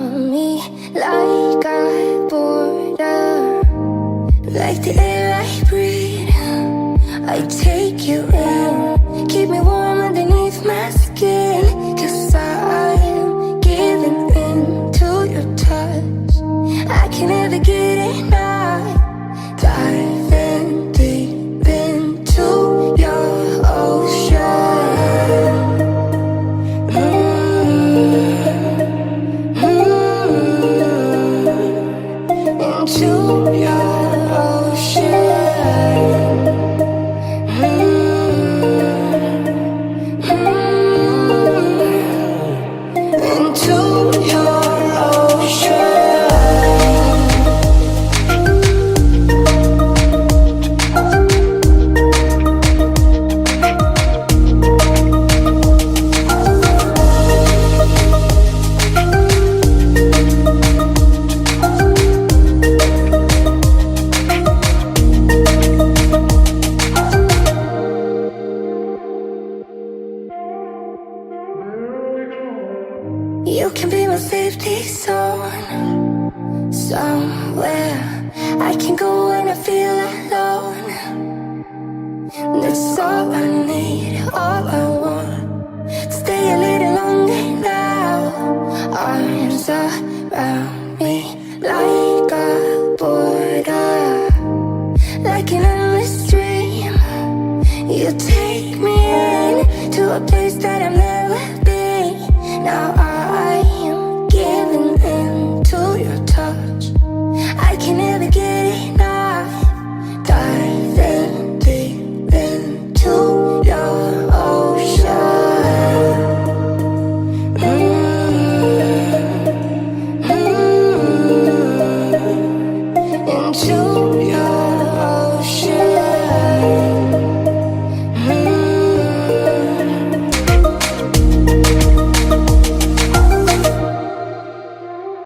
on me like a border, like the air I breathe. I take you in, keep me warm underneath my skin, 'cause I'm giving in to your touch. I can never get enough, diving deep into your ocean. Into your ocean. Into your ocean. You can be my safety zone, somewhere I can go when I feel alone. That's all I need, all I want. Stay a little longer now. Arms around me like a border, like an endless dream. You take me in to a place that I've never been. Now I am giving in to your touch. I can never get enough, diving deep into your ocean. Into